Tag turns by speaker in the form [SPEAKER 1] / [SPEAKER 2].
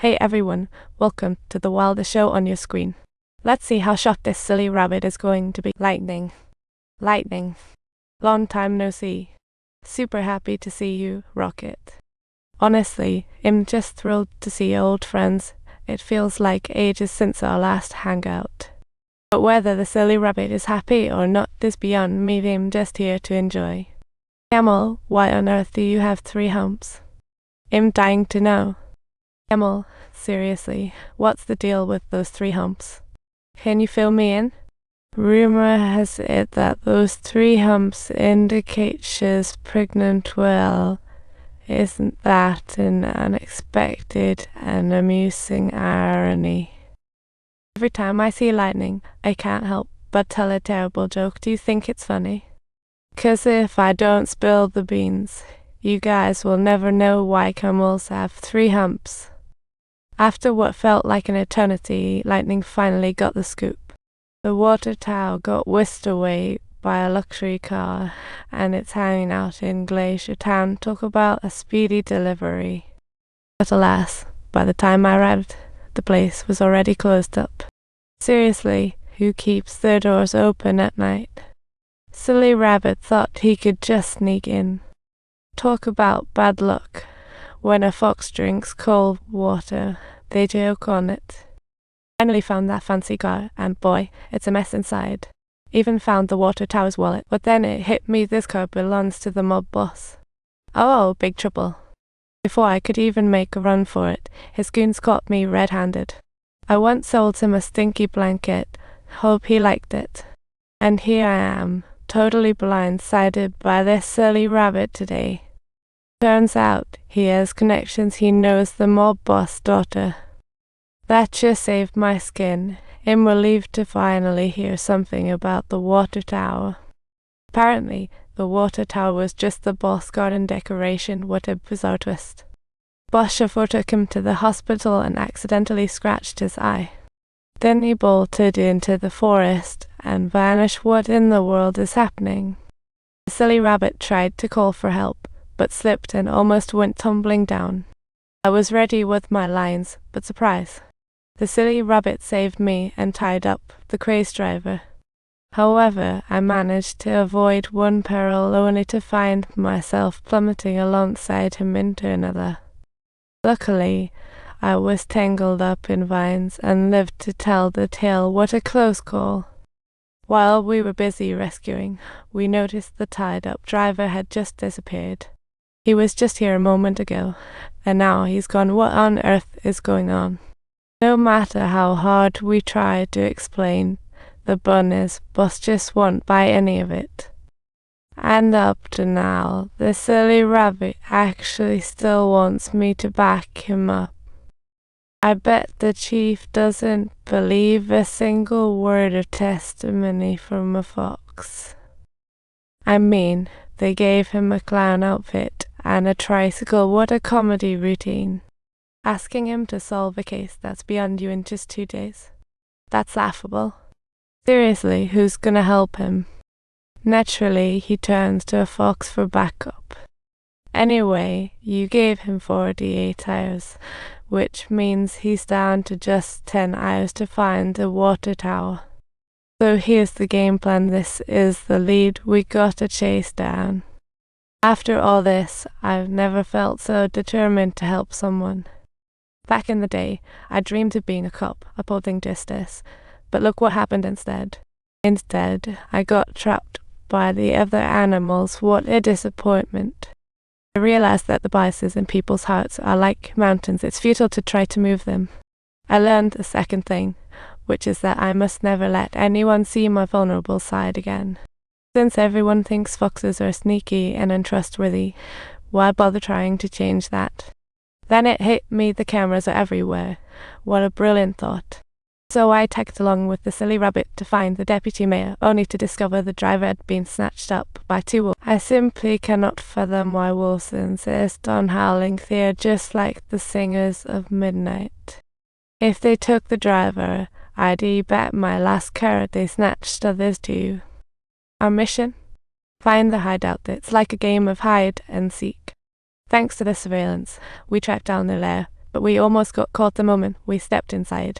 [SPEAKER 1] Hey everyone, welcome to the wildest show on your screen. Let's see how shocked this silly rabbit is going to be. Lightning. Long time no see. Super happy to see you, Rocket. Honestly, I'm just thrilled to see old friends. It feels like ages since our last hangout. But whether the silly rabbit is happy or not is beyond me. I'm just here to enjoy. Camel, why on earth do you have 3 humps? I'm dying to know. Camel, seriously, what's the deal with those 3 humps? Can you fill me in? Rumor has it that those 3 humps indicate she's pregnant. Well, isn't that an unexpected and amusing irony? Every time I see lightning, I can't help but tell a terrible joke. Do you think it's funny? 'Cause if I don't spill the beans, you guys will never know why camels have 3 humps. After what felt like an eternity, lightning finally got the scoop. The water tower got whisked away by a luxury car, and it's hanging out in Glacier Town. Talk about a speedy delivery. But alas, by the time I arrived, the place was already closed up. Seriously, who keeps their doors open at night? Silly rabbit thought he could just sneak in. Talk about bad luck. When a fox drinks cold water, they joke on it. Finally found that fancy car, and boy, it's a mess inside. Even found the water tower's wallet, but then it hit me, this car belongs to the mob boss. Oh, big trouble. Before I could even make a run for it, his goons caught me red-handed. I once sold him a stinky blanket, hope he liked it. And here I am, totally blindsided by this silly rabbit today. Turns out he has connections. He knows the mob boss' daughter. That just saved my skin. I'm relieved to finally hear something about the water tower. Apparently, the water tower was just the boss garden decoration. What a bizarre twist. Boss chauffeur took him to the hospital and accidentally scratched his eye. Then he bolted into the forest and vanished. What in the world is happening? The silly rabbit tried to call for help, but slipped and almost went tumbling down. I was ready with my lines, but surprise. The silly rabbit saved me and tied up the crazed driver. However, I managed to avoid one peril only to find myself plummeting alongside him into another. Luckily, I was tangled up in vines and lived to tell the tale. What a close call. While we were busy rescuing, we noticed the tied-up driver had just disappeared. He was just here a moment ago, and now he's gone. What on earth is going on? No matter how hard we try to explain, the bunnies boss just won't buy any of it. And up to now, the silly rabbit actually still wants me to back him up. I bet the chief doesn't believe a single word of testimony from a fox. I mean, they gave him a clown outfit and a tricycle. What a comedy routine. Asking him to solve a case that's beyond you in just 2 days. That's laughable. Seriously, who's gonna help him? Naturally, he turns to a fox for backup. Anyway, you gave him 48 hours, which means he's down to just 10 hours to find the water tower. So here's the game plan. This is the lead we gotta chase down. After all this, I've never felt so determined to help someone. Back in the day, I dreamed of being a cop, upholding justice, but look what happened instead. Instead, I got trapped by the other animals. What a disappointment. I realized that the biases in people's hearts are like mountains. It's futile to try to move them. I learned a second thing, which is that I must never let anyone see my vulnerable side again. Since everyone thinks foxes are sneaky and untrustworthy, why bother trying to change that? Then it hit me, the cameras are everywhere. What a brilliant thought. So I tagged along with the silly rabbit to find the deputy mayor, only to discover the driver had been snatched up by 2 wolves. I simply cannot fathom why wolves insist on howling. They're just like the singers of midnight. If they took the driver, I'd bet my last carrot they snatched others too. Our mission? Find the hideout. It's like a game of hide and seek. Thanks to the surveillance, we tracked down the lair, but we almost got caught the moment we stepped inside.